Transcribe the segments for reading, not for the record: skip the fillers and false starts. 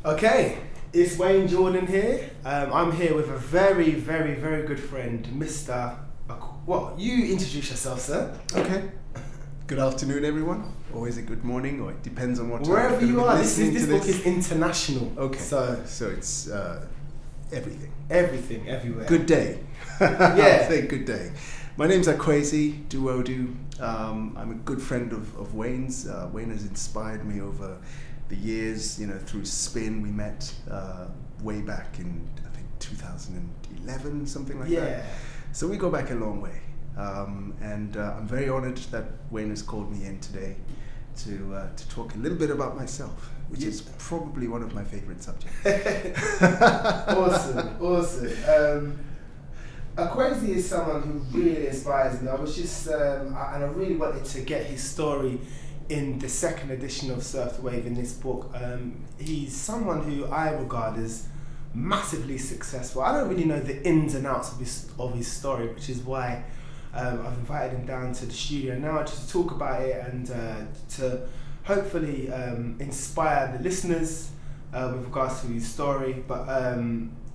Okay, it's Wayne Jordon here. I'm here with a very, very, very good friend, Mr. You introduce yourself, sir. Okay. Good afternoon, everyone. Or is it good morning? Or it depends on what time. Wherever you are, this book is international. Okay. So it's everything. Everything, everywhere. Good day. Yeah. I'll say good day. My name's Akwasi Duodo. I'm a good friend of Wayne's. Wayne has inspired me over the years. Through Spin, we met way back in, I think, 2011, something like that. So we go back a long way. And I'm very honored that Wayne has called me in today to talk a little bit about myself, which is probably one of my favorite subjects. Awesome. Akwasi is someone who really inspires me. I was just, and I really wanted to get his story in the second edition of Surf the Wave in this book. He's someone who I regard as massively successful. I don't really know the ins and outs of his story, which is why I've invited him down to the studio now just to talk about it and to hopefully inspire the listeners with regards to his story. But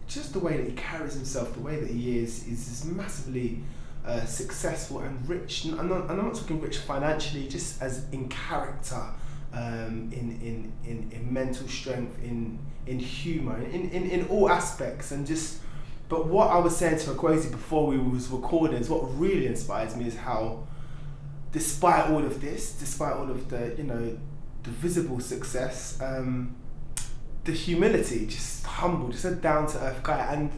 just the way that he carries himself, the way that he is massively successful and rich. I'm not talking rich financially, just as in character, in mental strength, in humour, in all aspects, and just. But what I was saying to Akwasi before we was recording is what really inspires me is how, despite all of this, despite all of the visible success, the humility, just humble, just a down to earth guy, and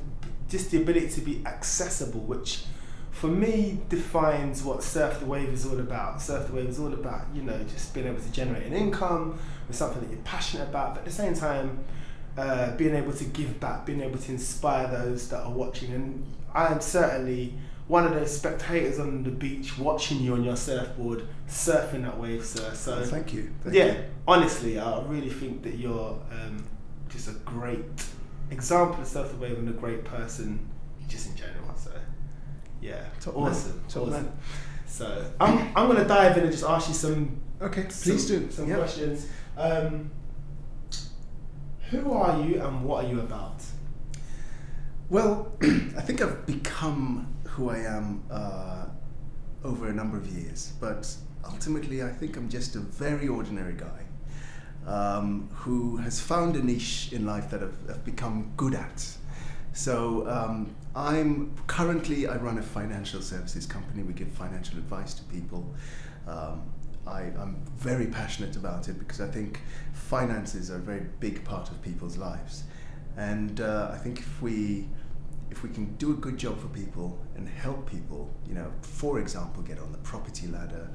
just the ability to be accessible, which for me defines what Surf the Wave is all about. Surf the Wave is all about just being able to generate an income with something that you're passionate about, but at the same time, being able to give back, being able to inspire those that are watching. And I am certainly one of those spectators on the beach watching you on your surfboard, surfing that wave, sir. So thank you. Honestly, I really think that you're just a great example of Surf the Wave and a great person just in general. So awesome. Man. So I'm going to dive in and just ask you some questions. Who are you and what are you about? Well, I think I've become who I am over a number of years, but ultimately I think I'm just a very ordinary guy who has found a niche in life that I've become good at. So I run a financial services company. We give financial advice to people. I'm very passionate about it because I think finances are a very big part of people's lives, and I think if we can do a good job for people and help people, for example, get on the property ladder,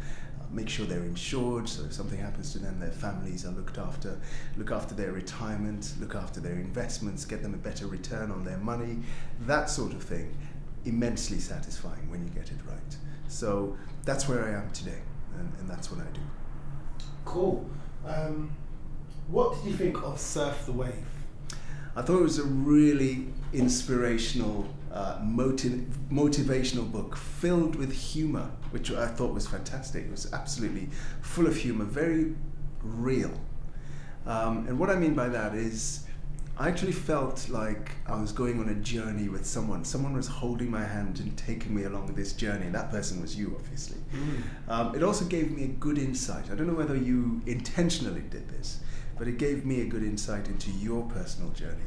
make sure they're insured, so if something happens to them, their families are looked after, look after their retirement, look after their investments, get them a better return on their money, that sort of thing, immensely satisfying when you get it right. So that's where I am today. And that's what I do. Cool. What did you think of Surf the Wave? I thought it was a really inspirational, motivational book filled with humor, which I thought was fantastic. It was absolutely full of humor, very real. And what I mean by that is I actually felt like I was going on a journey with someone. Someone was holding my hand and taking me along this journey. That person was you, obviously. It also gave me a good insight. I don't know whether you intentionally did this, but it gave me a good insight into your personal journey.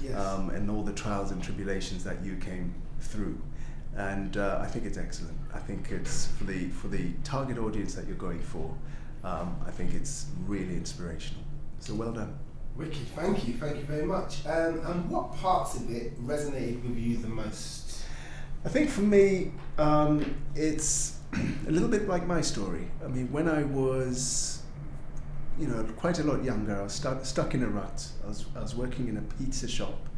Yes. And all the trials and tribulations that you came through. And I think it's excellent. I think it's for the target audience that you're going for. I think it's really inspirational. So well done. Wicked, thank you very much. And what parts of it resonated with you the most? I think for me, it's a little bit like my story. I mean, when I was, quite a lot younger, I was stuck in a rut. I was working in a pizza shop,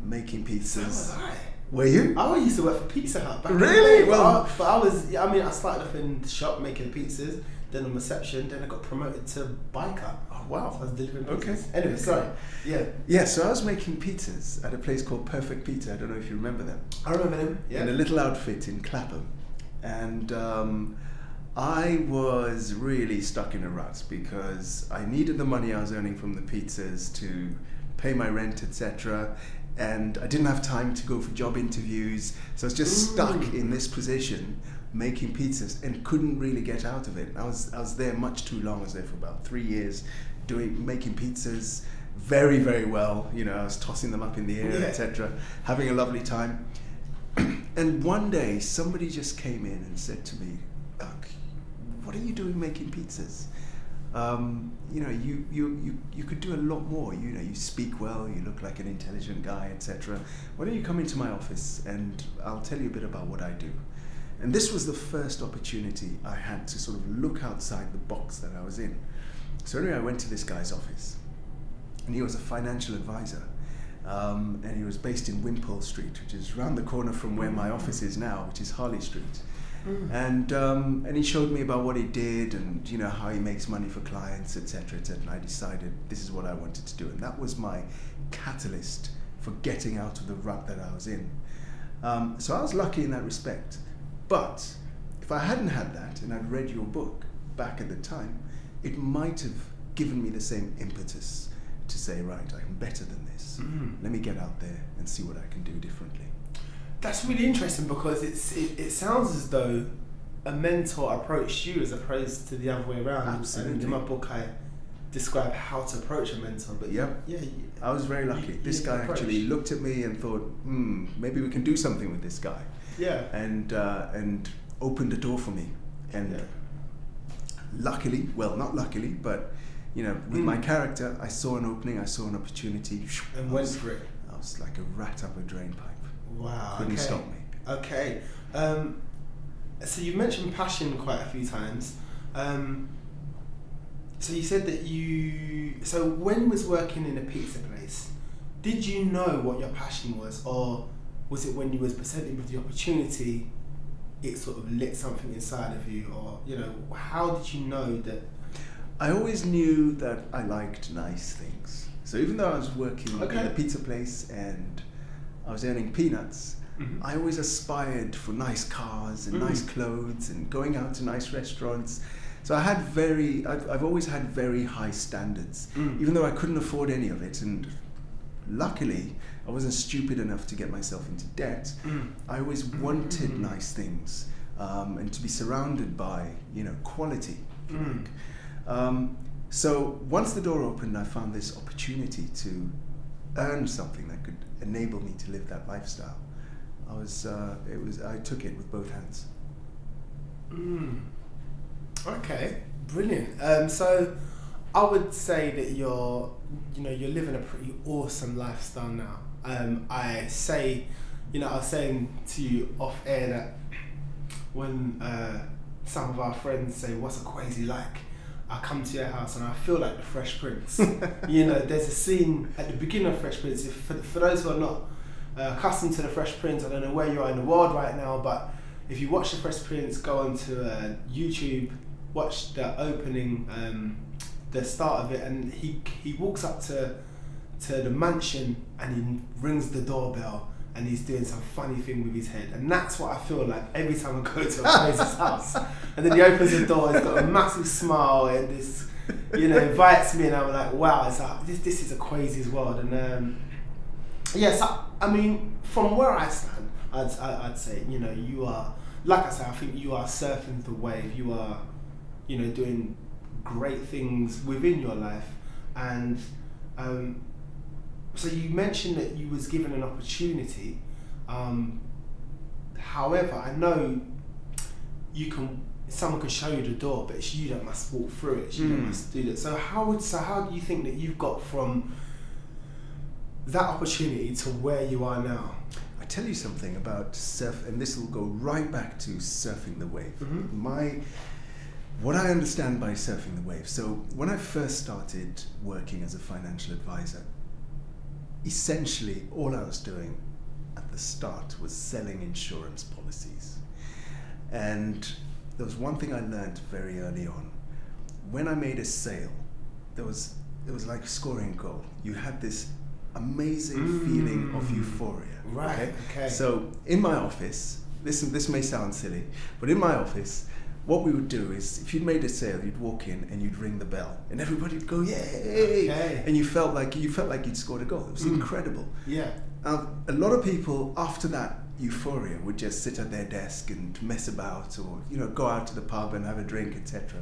making pizzas. So was I. Were you? I used to work for Pizza Hut back really? in the day, I started off in the shop making pizzas, then on reception, then I got promoted to biker. Oh wow. So I was delivering pizzas. Okay. Anyway, sorry. Yeah, so I was making pizzas at a place called Perfect Pizza. I don't know if you remember them. I remember them, yeah. In a little outfit in Clapham. And I was really stuck in a rut because I needed the money I was earning from the pizzas to pay my rent, etc. And I didn't have time to go for job interviews, so I was just stuck in this position making pizzas and couldn't really get out of it. I was there much too long. I was there for about 3 years making pizzas very, very well. You know, I was tossing them up in the air, etc., having a lovely time. And one day somebody just came in and said to me, what are you doing making pizzas? You know, you could do a lot more. You know, you speak well, you look like an intelligent guy, etc. Why don't you come into my office and I'll tell you a bit about what I do. And this was the first opportunity I had to sort of look outside the box that I was in. So anyway, I went to this guy's office, and he was a financial advisor. And he was based in Wimpole Street, which is round the corner from where my office is now, which is Harley Street. And he showed me about what he did, and you know how he makes money for clients, etc., etc. And I decided this is what I wanted to do, and that was my catalyst for getting out of the rut that I was in. So I was lucky in that respect. But if I hadn't had that, and I'd read your book back at the time, it might have given me the same impetus to say, right, I'm better than this. Let me get out there and see what I can do differently. That's really interesting, because it sounds as though a mentor approached you as opposed to the other way around. Absolutely. And in my book, I describe how to approach a mentor. But yeah, I was very lucky. This guy actually looked at me and thought, maybe we can do something with this guy. Yeah. And opened the door for me. And luckily, well, not luckily, but you know, with my character, I saw an opening, I saw an opportunity, and went for it. I was like a rat up a drain pipe. Wow. Couldn't stop me. Okay. So you mentioned passion quite a few times. So you said that so when you was working in a pizza place, did you know what your passion was, or was it when you was presented with the opportunity, it sort of lit something inside of you, or you know, how did you know that? I always knew that I liked nice things. So even though I was working in a pizza place and I was earning peanuts, I always aspired for nice cars and nice clothes and going out to nice restaurants. So I've always had very high standards, even though I couldn't afford any of it. And luckily, I wasn't stupid enough to get myself into debt. I always wanted nice things and to be surrounded by, you know, quality. So once the door opened, I found this opportunity to earn something that could enable me to live that lifestyle. I took it with both hands. Okay, brilliant. So I would say that you're living a pretty awesome lifestyle now. I was saying to you off air that when some of our friends say, "What's Akwasi like?" I come to your house and I feel like the Fresh Prince. You know, there's a scene at the beginning of Fresh Prince. For those who are not accustomed to the Fresh Prince, I don't know where you are in the world right now, but if you watch the Fresh Prince, go onto YouTube, watch the opening, the start of it, and he walks up to the mansion and he rings the doorbell and he's doing some funny thing with his head, and that's what I feel like every time I go to a place's house. And then he opens the door, he's got a massive smile and this, you know, invites me, and I'm like, wow, it's like, this is Akwasi's world. And yes, I mean, from where I stand, I'd say, you know, you are, like I said, I think you are surfing the wave. You are, you know, doing great things within your life. And so you mentioned that you was given an opportunity. However, I know someone can show you the door, but it's you that must walk through it. It's you that must do that. So how do you think that you've got from that opportunity to where you are now? I tell you something about surf, and this will go right back to surfing the wave. What I understand by surfing the wave. So when I first started working as a financial advisor, essentially all I was doing at the start was selling insurance policies. And there was one thing I learned very early on. When I made a sale, it was like scoring a goal. You had this amazing feeling of euphoria. Right. Okay. So in my office, this may sound silly, but in my office, what we would do is, if you'd made a sale, you'd walk in and you'd ring the bell, and everybody would go, "Yay!" Okay. And you felt like you'd scored a goal. It was incredible. Yeah. A lot of people after that euphoria would just sit at their desk and mess about, or go out to the pub and have a drink, etc.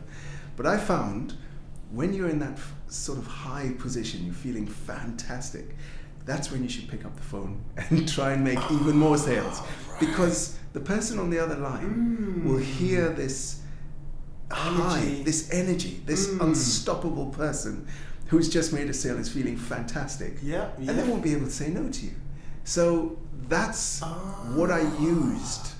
But I found when you're in that sort of high position, you're feeling fantastic, that's when you should pick up the phone and try and make even more sales. Right. Because the person on the other line will hear this high, this energy, this unstoppable person who's just made a sale is feeling fantastic. Yeah. And they won't be able to say no to you. So that's what I used.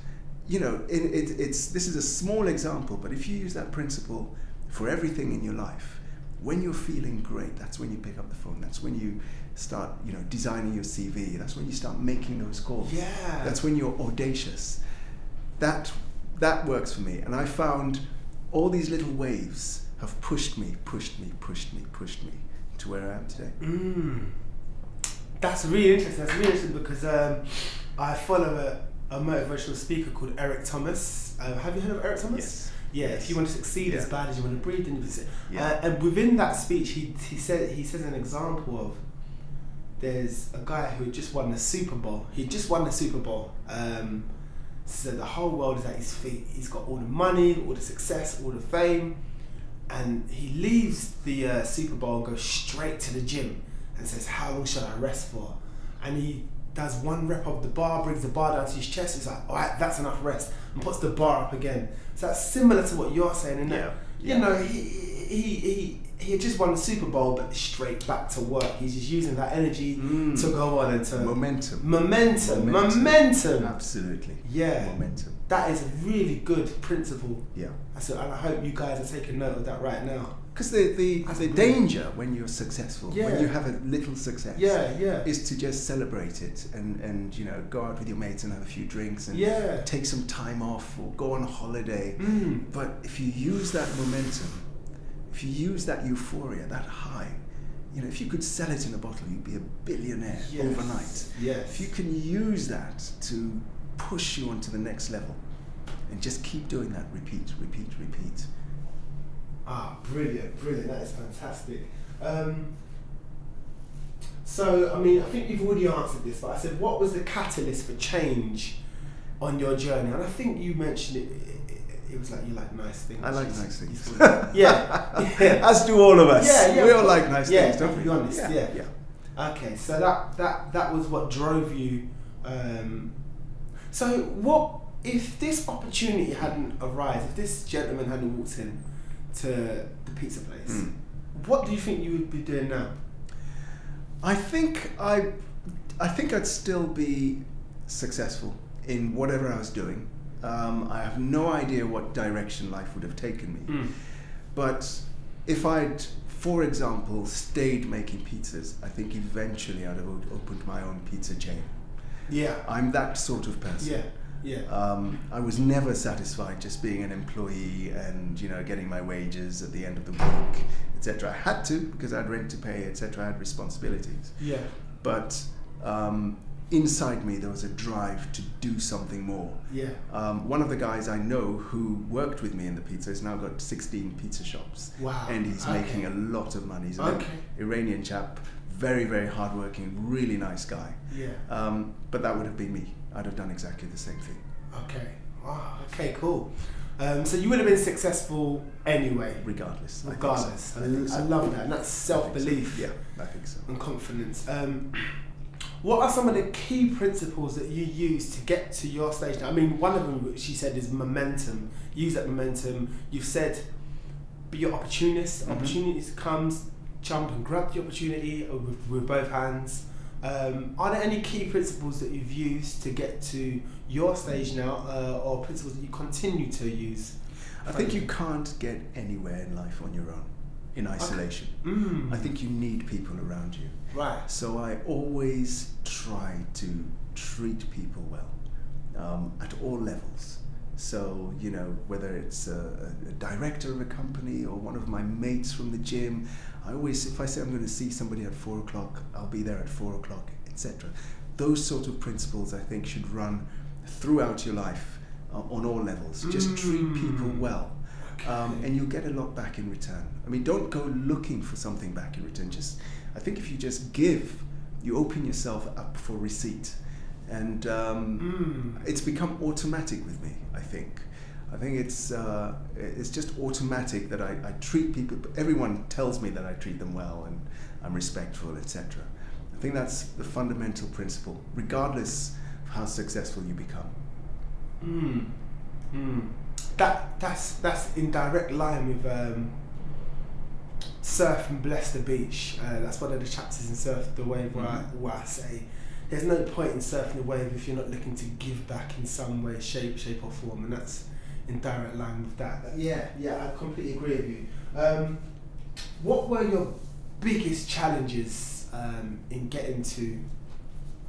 This is a small example, but if you use that principle for everything in your life, when you're feeling great, that's when you pick up the phone. That's when you start, designing your CV. That's when you start making those calls. Yeah. That's when you're audacious. That works for me. And I found all these little waves have pushed me to where I am today. That's really interesting. Because I follow a motivational speaker called Eric Thomas. Have you heard of Eric Thomas? Yes. Yeah, if you want to succeed as bad as you want to breathe, then you can. Yeah. And within that speech, he says an example of, there's a guy who just won the Super Bowl. He just won the Super Bowl. So the whole world is at his feet. He's got all the money, all the success, all the fame, and he leaves the Super Bowl and goes straight to the gym and says, "How long should I rest for?" And he does one rep of the bar, brings the bar down to his chest. He's like, "All right, that's enough rest," and puts the bar up again. So that's similar to what you're saying, isn't it? He had just won the Super Bowl, but straight back to work. He's just using that energy to go on and to momentum. Absolutely. Yeah. Momentum. That is a really good principle. Yeah. And I hope you guys are taking note of that right now. Because the danger when you're successful, when you have a little success, is to just celebrate it and go out with your mates and have a few drinks and take some time off or go on a holiday. But if you use that momentum, if you use that euphoria, that high, if you could sell it in a bottle, you'd be a billionaire overnight. Yes. If you can use that to push you onto the next level and just keep doing that, repeat. Brilliant. That is fantastic. So, I think you've already answered this, but I said, what was the catalyst for change on your journey? And I think you mentioned it. It was like you like nice things. I like nice things. Yeah. As do all of us. Yeah. We all like nice things, don't we? To be honest, Yeah. Okay, so that was what drove you. So what if this opportunity hadn't arisen? If this gentleman hadn't walked in to the pizza place, what do you think you would be doing now? I think I'd still be successful in whatever I was doing. I have no idea what direction life would have taken me. But if I'd, for example, stayed making pizzas, I think eventually I'd have opened my own pizza chain. Yeah. I'm that sort of person. Yeah. I was never satisfied just being an employee and getting my wages at the end of the week, etc. I had to, because I had rent to pay, etc. I had responsibilities. Yeah. But inside me there was a drive to do something more. Yeah. One of the guys I know who worked with me in the pizza has now got 16 pizza shops. Wow. And he's making a lot of money. He's an Iranian chap, very, very hardworking, really nice guy. Yeah. But that would have been me. I'd have done exactly the same thing. Okay. Wow. Okay, cool. So you would have been successful anyway. Regardless. I So. love that. And that's self-belief. Yeah, I think so. And confidence. What are some of the key principles that you use to get to your stage now? One of them, she said, is momentum. Use that momentum. You've said, be an opportunist. Opportunities comes, jump and grab the opportunity with both hands. Are there any key principles that you've used to get to your stage now, or principles that you continue to use? I think you can't get anywhere in life on your own, in isolation. I think you need people around you. Right. So I always try to treat people well, at all levels. So, whether it's a director of a company or one of my mates from the gym, if I say I'm going to see somebody at 4 o'clock, I'll be there at 4 o'clock, etc. Those sort of principles I think should run throughout your life. on all levels. Just treat people well. Okay. And you'll get a lot back in return. I mean, don't go looking for something back in return. I think if you just give, you open yourself up for receipt. And it's become automatic with me, I think. I think it's just automatic that I treat people. Everyone tells me that I treat them well and I'm respectful, etc. I think that's the fundamental principle, regardless of how successful you become. That's in direct line with Surf and Bless the Beach. That's one of the chapters in Surf the Wave where I say there's no point in surfing the wave if you're not looking to give back in some way, shape or form, and that's in direct line with that. Yeah, I completely agree with you. What were your biggest challenges in getting to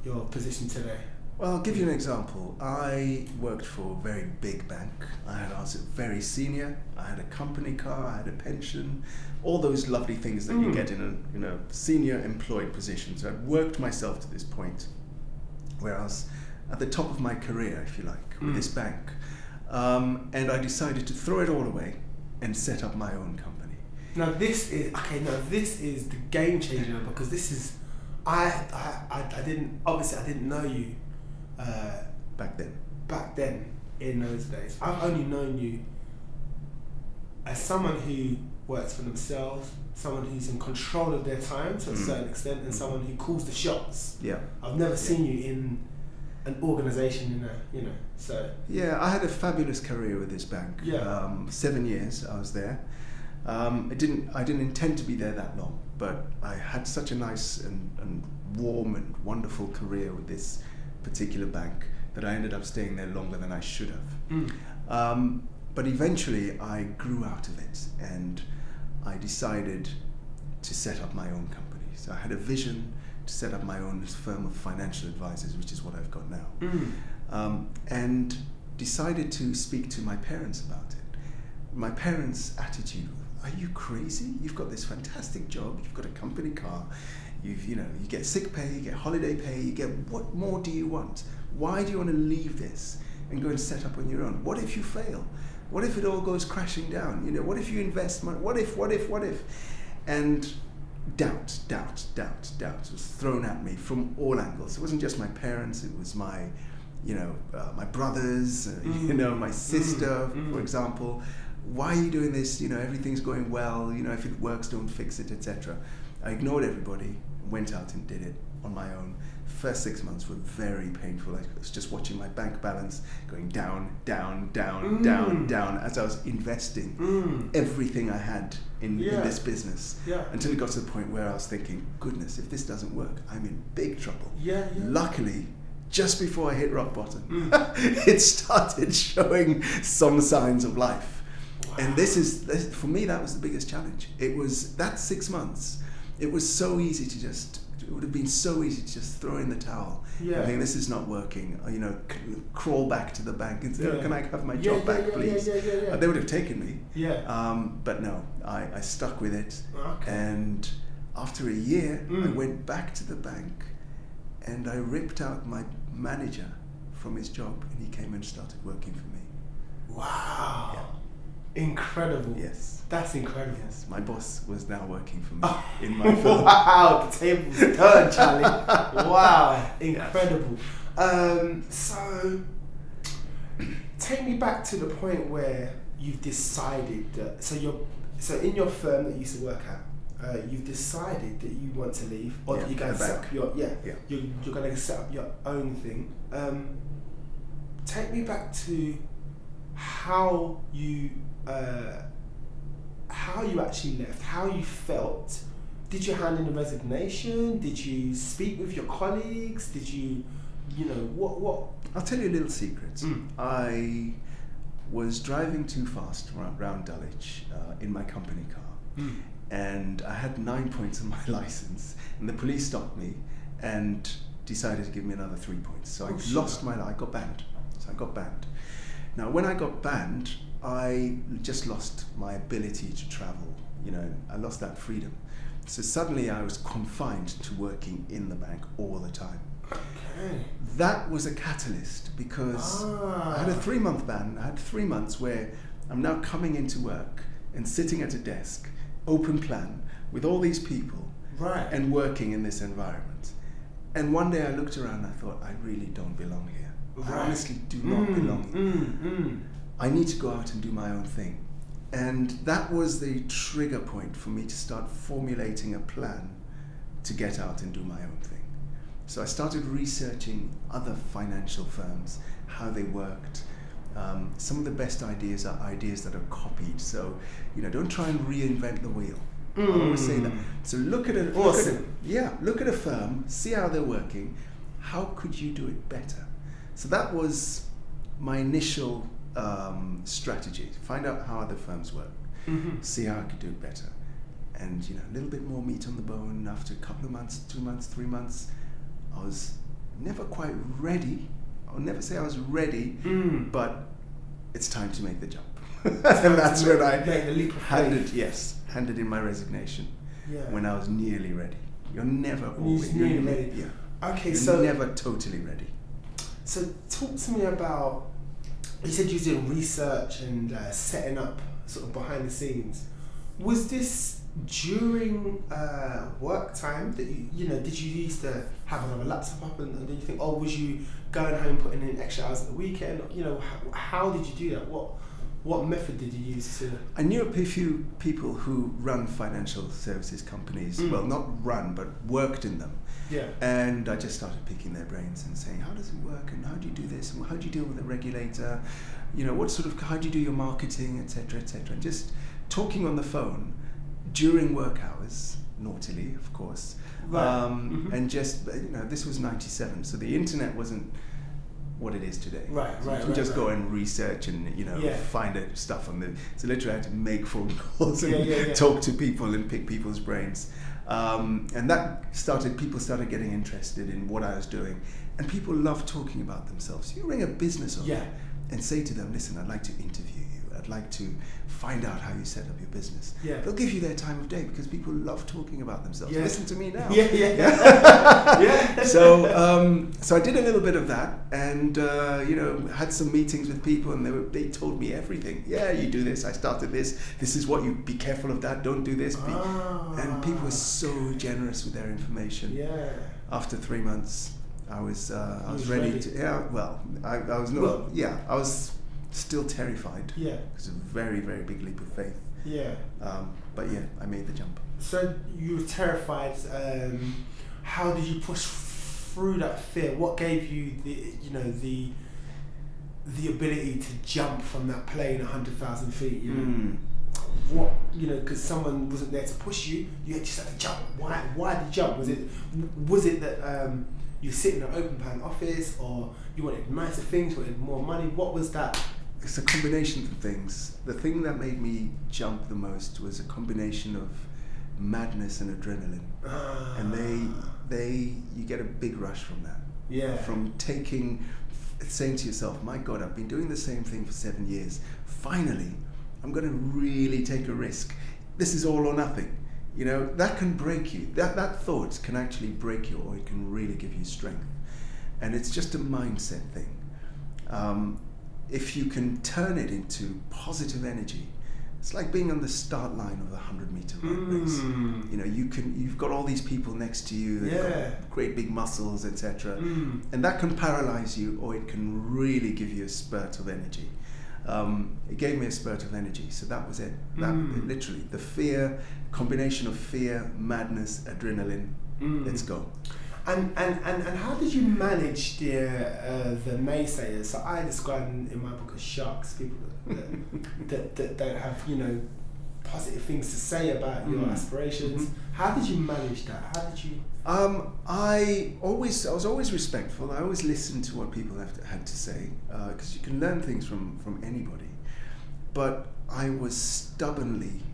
your position today? Well, I'll give you an example. I worked for a very big bank. I was very senior. I had a company car. I had a pension. All those lovely things that you get in a senior employed position. So I'd worked myself to this point where I was at the top of my career, if you like, with this bank. And I decided to throw it all away and set up my own company. Now this is the game changer, because this is I didn't know you back then in those days. I've only known you as someone who works for themselves, someone who's in control of their time to a certain extent, and someone who calls the shots. Yeah. I've never seen you in an organisation so. Yeah, I had a fabulous career with this bank. Yeah. 7 years I was there. I didn't intend to be there that long, but I had such a nice and warm and wonderful career with this particular bank that I ended up staying there longer than I should have. But eventually I grew out of it and I decided to set up my own company. So I had a vision to set up my own firm of financial advisors, which is what I've got now. And decided to speak to my parents about it. My parents' attitude: are you crazy? You've got this fantastic job, you've got a company car, you get sick pay, you get holiday pay, what more do you want? Why do you want to leave this and go and set up on your own? What if you fail? What if it all goes crashing down? What if you invest money? What if? And doubt was thrown at me from all angles. It wasn't just my parents, it was my my brothers, my sister, for example. Why are you doing this? Everything's going well. If it works, don't fix it, etc. I ignored everybody, went out and did it on my own. First 6 months were very painful. I was just watching my bank balance going down as I was investing everything I had in this business. Yeah. Until it got to the point where I was thinking, goodness, if this doesn't work, I'm in big trouble. Yeah. Luckily, just before I hit rock bottom, it started showing some signs of life. Wow. And for me, that was the biggest challenge. It was that 6 months. It was so easy it would have been so easy to just throw in the towel. Yeah. I think this is not working. Crawl back to the bank and say, can I have my job back, please? Yeah. They would have taken me. Yeah. But no, I stuck with it. Okay. And after a year, I went back to the bank and I ripped out my manager from his job, and he came and started working for me. Wow. Yeah. Incredible. Yes. That's incredible. Yes, my boss was now working for me in my firm. Wow, the table's turned, Charlie. Wow, incredible. So, take me back to the point where you've decided that. So in your firm that you used to work at, you've decided that you want to leave, or that you're going to set up you're going to set up your own thing. Take me back to how you actually left, how you felt. Did you hand in a resignation? Did you speak with your colleagues? Did you, what? I'll tell you a little secret. I was driving too fast around Dulwich in my company car, and I had 9 points on my license, and the police stopped me and decided to give me another 3 points. So I got banned. Now, when I got banned, I just lost my ability to travel. I lost that freedom. So suddenly I was confined to working in the bank all the time. Okay. That was a catalyst because I had a 3-month ban. I had 3 months where I'm now coming into work and sitting at a desk, open plan, with all these people, right, and working in this environment. And one day I looked around and I thought, I really don't belong here. Right. I honestly do not belong here. I need to go out and do my own thing. And that was the trigger point for me to start formulating a plan to get out and do my own thing. So I started researching other financial firms, how they worked. Some of the best ideas are ideas that are copied. So, don't try and reinvent the wheel. I always say that. So look at a firm, see how they're working. How could you do it better? So that was my initial strategy. Find out how other firms work. See how I could do it better. And a little bit more meat on the bone. After a couple of months, 2 months, 3 months, I was never quite ready. I'll never say I was ready, but it's time to make the jump. And that's when I handed in my resignation when I was nearly ready. You're never always nearly ready. Yeah. Okay, You're never totally ready. So talk to me about, you said you were doing research and setting up sort of behind the scenes. Was this during work time that did you used to have another laptop up and did you think, was you going home putting in extra hours at the weekend? How did you do that? What method did you use to? I knew a few people who run financial services companies. Well, not run, but worked in them. Yeah. And I just started picking their brains and saying, how does it work? And how do you do this? And how do you deal with a regulator? How do you do your marketing, etc., etc. And just talking on the phone during work hours, naughtily, of course. Right. And just, this was 97, so the internet wasn't what it is today. Right. You can just go and research and find out stuff on the. So literally, I had to make phone calls and talk to people and pick people's brains, and that people started getting interested in what I was doing, and people love talking about themselves. You ring a business owner and say to them, "Listen, I'd like to interview you. I'd like to find out how you set up your business." Yeah. They'll give you their time of day because people love talking about themselves. Yeah. Listen to me now. Yeah. So I did a little bit of that, and had some meetings with people, and they told me everything. Yeah, you do this. I started this. This is what you be careful of that. Don't do this. And people were so generous with their information. Yeah. After 3 months, I was ready to. Yeah. Well, I was not. I was still terrified. Yeah. It's a very, very big leap of faith. Yeah. But I made the jump. So you were terrified. How did you push through that fear? What gave you the ability to jump from that plane 100,000 feet? What because someone wasn't there to push you. You just had to jump. Why did you jump? Was it that you sit in an open plan office, or you wanted nicer things, you wanted more money? What was that? It's a combination of things. The thing that made me jump the most was a combination of madness and adrenaline, and you get a big rush from that. Yeah. From saying to yourself, "My God, I've been doing the same thing for 7 years. Finally, I'm going to really take a risk. This is all or nothing." That can break you. That thought can actually break you, or it can really give you strength. And it's just a mindset thing. If you can turn it into positive energy, it's like being on the start line of a 100-meter race. You've got all these people next to you. They've got great big muscles, etc. And that can paralyze you, or it can really give you a spurt of energy. It gave me a spurt of energy, so that was it. Literally, the combination of fear, madness, adrenaline. Let's go. And how did you manage the naysayers? So I describe in my book as sharks, people that don't have positive things to say about your aspirations. How did you manage that? How did you? I was always respectful. I always listened to what people had to say, because you can learn things from anybody. But I was stubbornly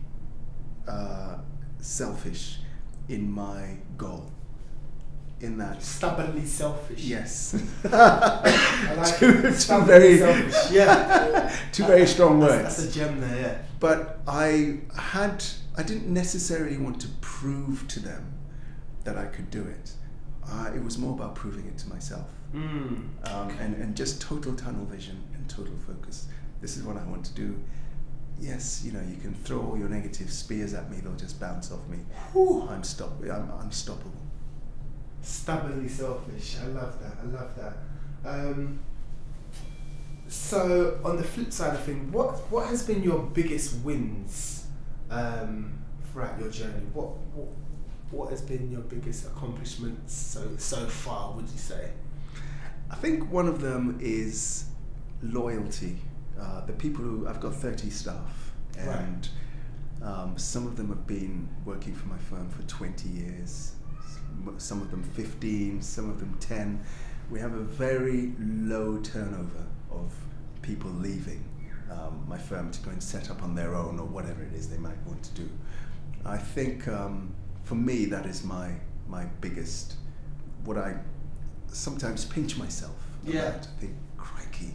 selfish in my goal. In that stubbornly selfish. Yes. I like two very selfish. Yeah. Two very strong words. That's a gem there. Yeah. But I didn't necessarily want to prove to them that I could do it. It was more about proving it to myself. And just total tunnel vision and total focus. This is what I want to do. Yes, you can throw all your negative spears at me, they'll just bounce off me. I'm unstoppable. Stubbornly selfish. I love that. So on the flip side of things, what has been your biggest wins throughout your journey? What has been your biggest accomplishments so far, would you say? I think one of them is loyalty. The people I've got 30 staff, and some of them have been working for my firm for 20 years, some of them 15, some of them 10. We have a very low turnover of people leaving my firm to go and set up on their own or whatever it is they might want to do. I think for me that is my biggest, what I sometimes pinch myself about. I think, crikey,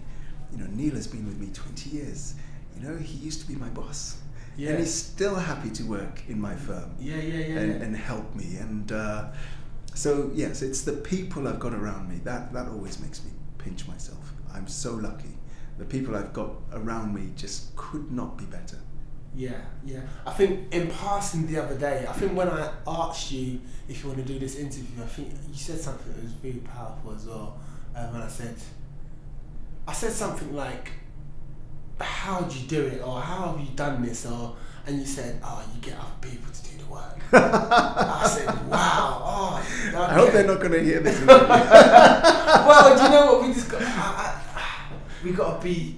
Neil has been with me 20 years. He used to be my boss. Yeah. And he's still happy to work in my firm. And help me. And so, yes, it's the people I've got around me. That always makes me pinch myself. I'm so lucky. The people I've got around me just could not be better. Yeah. I think in passing the other day, I think when I asked you if you want to do this interview, I think you said something that was really powerful as well. When I said something like, how do you do it, or how have you done this, and you said, you get other people to do the work. I said, wow, okay. I hope they're not going to hear this. Well, do you know what, we just got, we got to be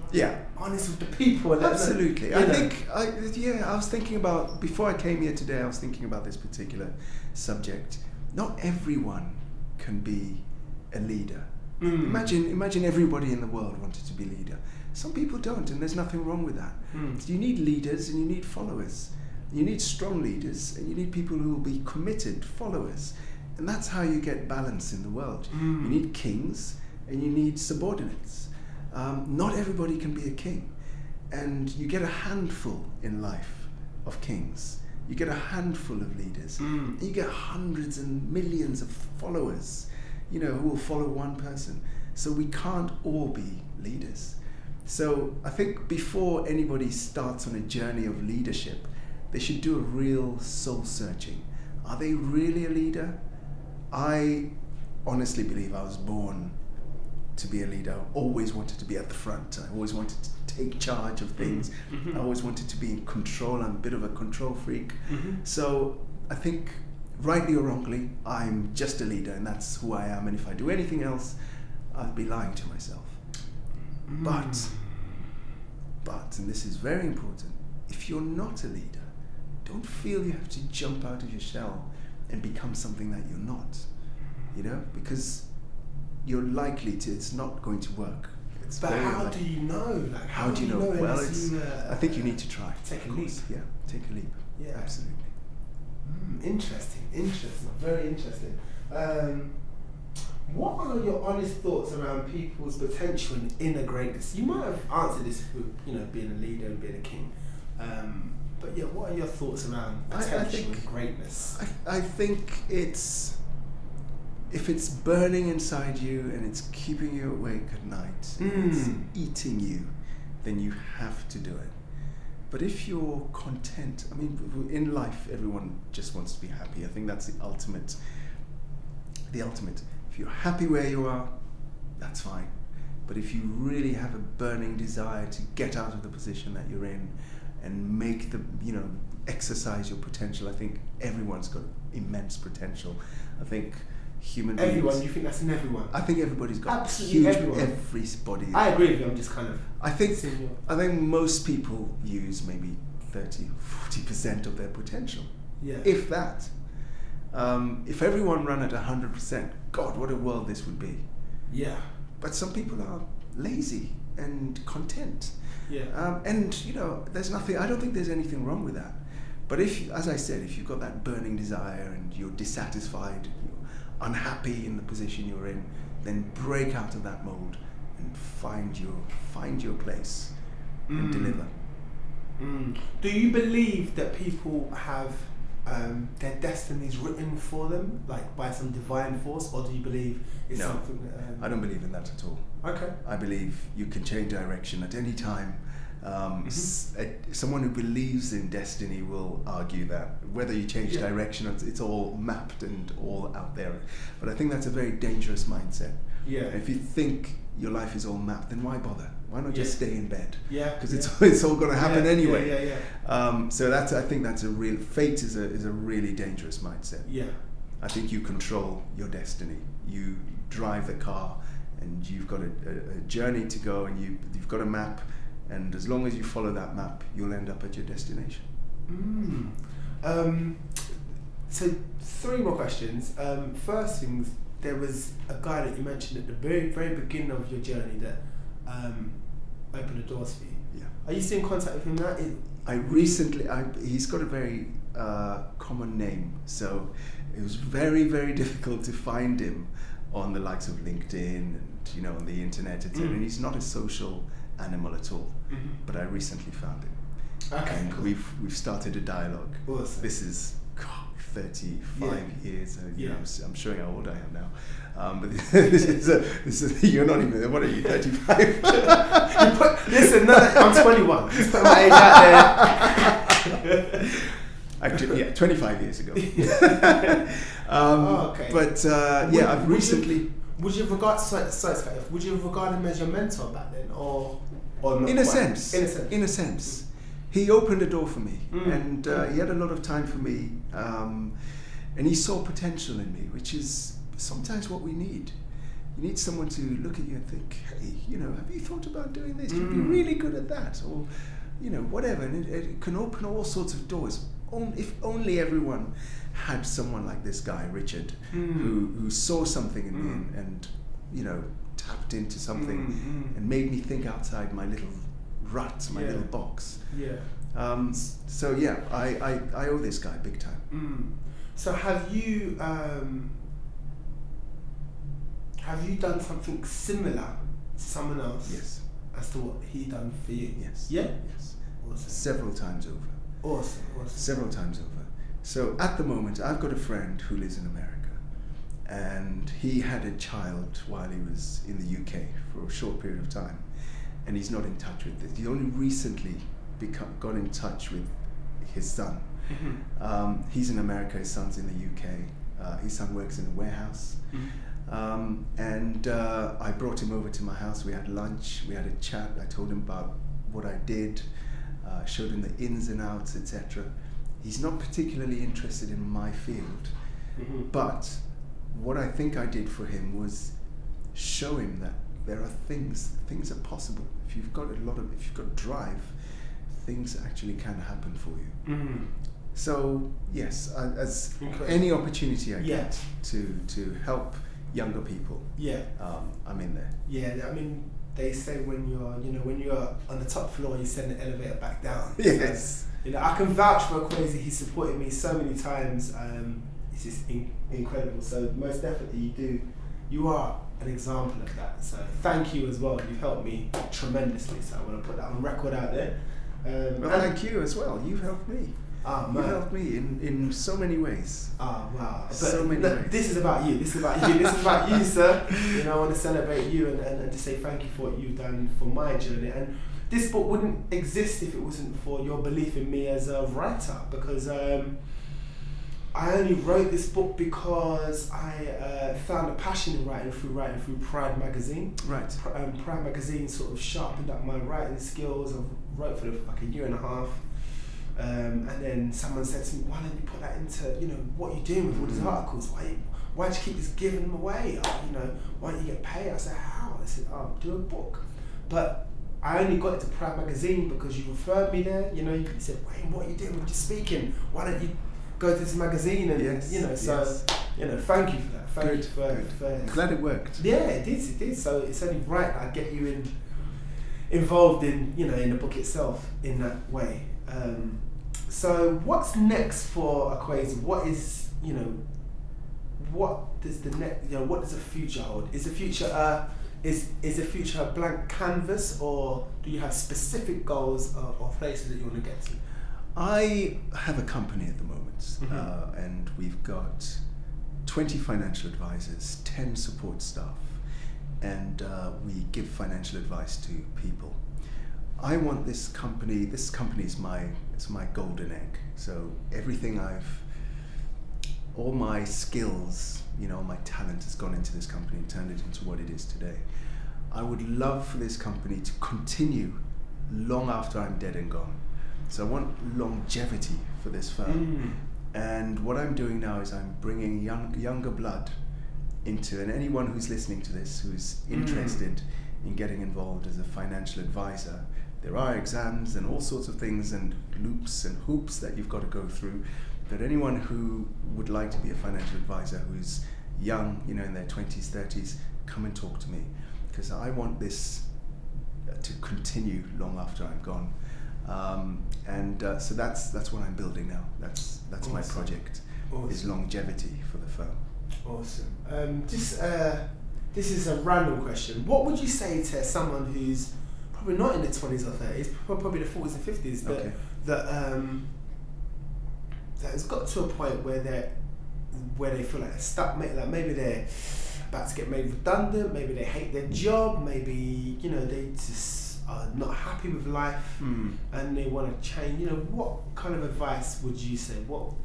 honest with the people. And absolutely. I was thinking about, before I came here today, I was thinking about this particular subject. Not everyone can be a leader. Imagine everybody in the world wanted to be leader. Some people don't, and there's nothing wrong with that. So you need leaders and you need followers. You need strong leaders and you need people who will be committed followers. And that's how you get balance in the world. You need kings and you need subordinates. Not everybody can be a king. And you get a handful in life of kings. You get a handful of leaders. And you get hundreds and millions of followers, who will follow one person. So we can't all be leaders. So I think before anybody starts on a journey of leadership, they should do a real soul searching. Are they really a leader? I honestly believe I was born to be a leader. I always wanted to be at the front. I always wanted to take charge of things. I always wanted to be in control. I'm a bit of a control freak. So I think, rightly or wrongly, I'm just a leader, and that's who I am. And if I do anything else, I'd be lying to myself. But, and this is very important, if you're not a leader, don't feel you have to jump out of your shell and become something that you're not. Because you're likely to, it's not going to work. But how do you know? How do you know? Well, I think you need to try. Take a leap. Yeah, take a leap. Yeah. Absolutely. Interesting. Very interesting. What are your honest thoughts around people's potential and inner greatness? You might have answered this with, being a leader and being a king. But yeah, what are your thoughts around potential and greatness? I think if it's burning inside you and it's keeping you awake at night, it's eating you, then you have to do it. But if you're content, in life, everyone just wants to be happy. I think that's the ultimate. If you're happy where you are, that's fine. But if you really have a burning desire to get out of the position that you're in and make exercise your potential, I think everyone's got immense potential. I think human beings. Everyone, you think that's in everyone? I think everybody's got absolutely everyone. Everybody. I agree with you. I'm just kind of. I think most people use maybe 30-40% of their potential. Yeah. If that. If everyone ran at 100%, God, what a world this would be. Yeah. But some people are lazy and content. Yeah. And there's nothing. I don't think there's anything wrong with that. But as I said, if you've got that burning desire and you're dissatisfied, you're unhappy in the position you're in, then break out of that mold and find your place and deliver. Do you believe that people have their destiny's written for them, like by some divine force, or do you believe it's something that... I don't believe in that at all. Okay. I believe you can change direction at any time. Someone who believes in destiny will argue that whether you change direction, it's all mapped and all out there. But I think that's a very dangerous mindset. Yeah. If you think your life is all mapped, then why bother? Why not just stay in bed? Yeah. Because it's all going to happen anyway. Yeah. So I think that's a real fate is a really dangerous mindset. Yeah. I think you control your destiny. You drive the car, and you've got a journey to go, and you've got a map. And as long as you follow that map, you'll end up at your destination. So 3 more questions. First things, there was a guy that you mentioned at the very, very beginning of your journey that opened the doors for you. Yeah. Are you still in contact with him now? He's got a very common name, so it was very, very difficult to find him on the likes of LinkedIn and on the internet, etc. And he's not a social animal at all. But I recently found him. Okay. And cool. we've started a dialogue. Awesome. This is 35 years. I'm showing how old I am now. But this is you're not even. What are you? 35. Listen, no, I'm 21. Just put my age out there. Actually, 25 years ago. Okay. But I've recently. Would you regard him as your mentor back then, or not? In a sense. He opened a door for me, and he had a lot of time for me, and he saw potential in me, which is sometimes what we need. You need someone to look at you and think, hey, have you thought about doing this? You'd be really good at that, or whatever. And it can open all sorts of doors. If only everyone had someone like this guy, Richard, who saw something in me and tapped into something and made me think outside my little rut, my little box. Yeah. I owe this guy big time. So have you done something similar to someone else? Yes. As to what he done for you? Yes. Yeah? Yes. Awesome. Several times over. Awesome. Several times over. So at the moment, I've got a friend who lives in America, and he had a child while he was in the UK for a short period of time, and he's not in touch with it. He only recently got in touch with his son. He's in America, his son's in the UK. His son works in a warehouse. And I brought him over to my house. We had lunch, we had a chat. I told him about what I did, showed him the ins and outs, etc. He's not particularly interested in my field, but what I think I did for him was show him that there are things are possible. If you've got drive, things actually can happen for you. So yes, as any opportunity I get to help younger people, I'm in there. Yeah, I mean, they say when you're on the top floor, you send the elevator back down. Yes. So, I can vouch for Akwasi. He supported me so many times. It's just incredible. So most definitely you are an example of that. So thank you as well. You've helped me tremendously. So I want to put that on record out there. Well, thank you as well. You've helped me. You helped me in so many ways. Wow. So many ways. This is about you. This is about you, sir. I want to celebrate you and to say thank you for what you've done for my journey. And this book wouldn't exist if it wasn't for your belief in me as a writer, because I only wrote this book because I found a passion in writing through Pride magazine. Right. Pride magazine sort of sharpened up my writing skills. I wrote for like a year and a half. And then someone said to me, why don't you put that into, what you're doing with all these articles? Why do you keep just giving them away? Why don't you get paid? I said, how? They said, do a book. But I only got into Pride magazine because you referred me there. You said, Wayne, what are you doing? We're just speaking. Why don't you go to this magazine? And thank you for that. Thank you for I'm glad it worked. Yeah, it did. So it's only right that I get you involved in the book itself in that way. So what's next for Akwasi? What is, what does the future hold? Is the future is the future a blank canvas, or do you have specific goals or places that you want to get to? I have a company at the moment, and we've got 20 financial advisors, 10 support staff, and we give financial advice to people. I want this company is my golden egg. So everything all my skills, my talent has gone into this company and turned it into what it is today. I would love for this company to continue long after I'm dead and gone. So I want longevity for this firm. And what I'm doing now is I'm bringing younger blood into, and anyone who's listening to this who's interested in getting involved as a financial advisor, there are exams and all sorts of things and loops and hoops that you've got to go through. But anyone who would like to be a financial advisor who's young, in their 20s, 30s, come and talk to me, because I want this to continue long after I'm gone. So that's what I'm building now. That's awesome. My project. Awesome. Is longevity for the firm. Awesome. This is a random question. What would you say to someone who's probably not in the 20s or 30s, probably the 40s and 50s, that has got to a point where they feel like they're stuck, maybe they're about to get made redundant, maybe they hate their job, maybe they just are not happy with life and they want to change. What kind of advice would you say? What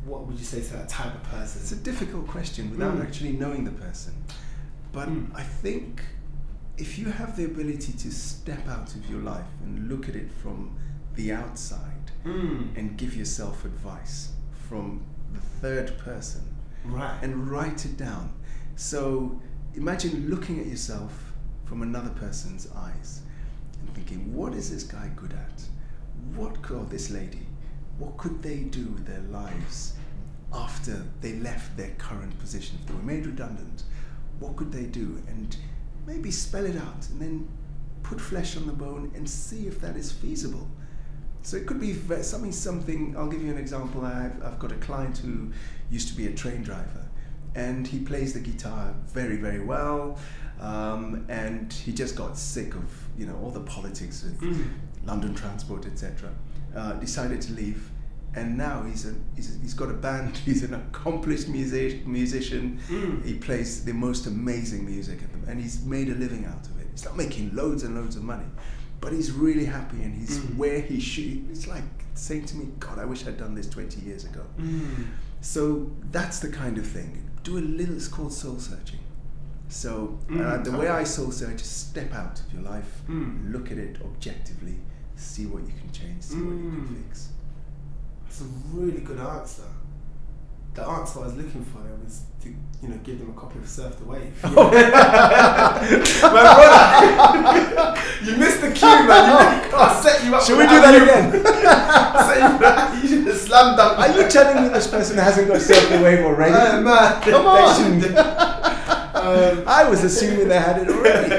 would you say to that type of person? It's a difficult question without actually knowing the person. But I think if you have the ability to step out of your life and look at it from the outside and give yourself advice from the third person, right, and write it down. So imagine looking at yourself from another person's eyes and thinking, what is this guy good at? Or this lady, what could they do with their lives after they left their current position? If they were made redundant, what could they do? And maybe spell it out and then put flesh on the bone and see if that is feasible. So it could be something. I'll give you an example. I've got a client who used to be a train driver, and he plays the guitar very, very well, and he just got sick of all the politics with London transport, etc. Decided to leave, and now he's got a band. He's an accomplished musician. He plays the most amazing music at them, and he's made a living out of it. He's not making loads and loads of money, but he's really happy, and he's where he should. It's like saying to me, God, I wish I'd done this 20 years ago. So that's the kind of thing. Do a little, it's called soul searching. So the way I soul search is step out of your life, look at it objectively, see what you can change, see what you can fix. That's a really good answer. The answer I was looking for there was to, give them a copy of Surf the Wave. Oh. My brother, you missed the cue, man. I set you up. Should we do that again? You should have slam dunked. Are you telling me this person hasn't got Surf the Wave already? Man, come on. I was assuming they had it already.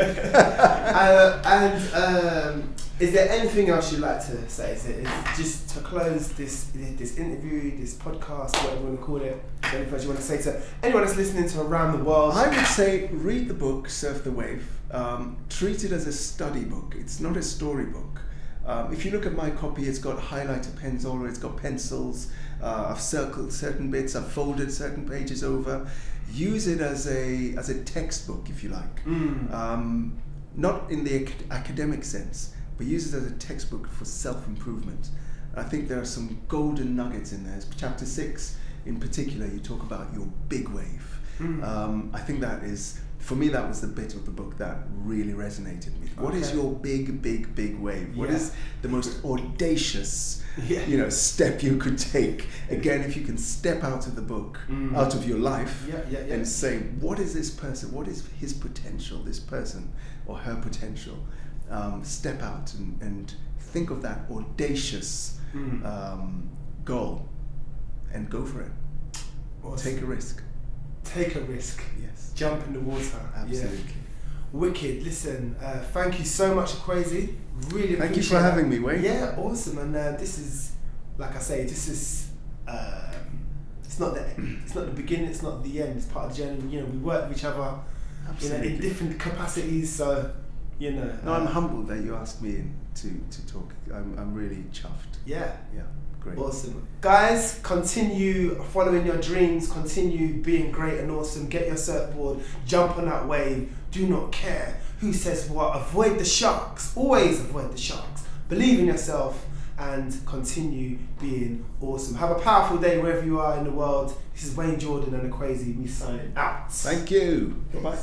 Is there anything else you'd like to say? Is it just to close this interview, this podcast, whatever you want to call it? Anything else you want to say to anyone that's listening to around the world? I would say read the book, Surf the Wave. Treat it as a study book. It's not a storybook. If you look at my copy, it's got highlighter pens all over. It's got pencils. I've circled certain bits. I've folded certain pages over. Use it as a textbook, if you like. Not in the academic sense, but use it as a textbook for self-improvement. I think there are some golden nuggets in there. Chapter 6 in particular, you talk about your big wave. I think that is, for me, that was the bit of the book that really resonated with me. What is your big, big, big wave? What is the most audacious step you could take? Again, if you can step out of the book, out of your life, and say, what is this person? What is his potential, this person or her potential? Step out and think of that audacious goal and go for it. Awesome. Take a risk. Take a risk. Yes. Jump in the water. Absolutely. Yeah. Wicked. Listen, thank you so much, Akwasi. Really thank you for having me, Wayne. Yeah, awesome. And this is, like I say, this is it's not the beginning, it's not the end. It's part of the journey. We work with each other in different capacities. So You know. No, I'm humbled that you asked me in to talk. I'm really chuffed. Yeah. Yeah. Great. Awesome. Guys, continue following your dreams, continue being great and awesome. Get your surfboard, jump on that wave. Do not care who says what. Avoid the sharks. Always avoid the sharks. Believe in yourself and continue being awesome. Have a powerful day wherever you are in the world. This is Wayne Jordon and Akwasi. We signing out. Thank you. Bye-bye.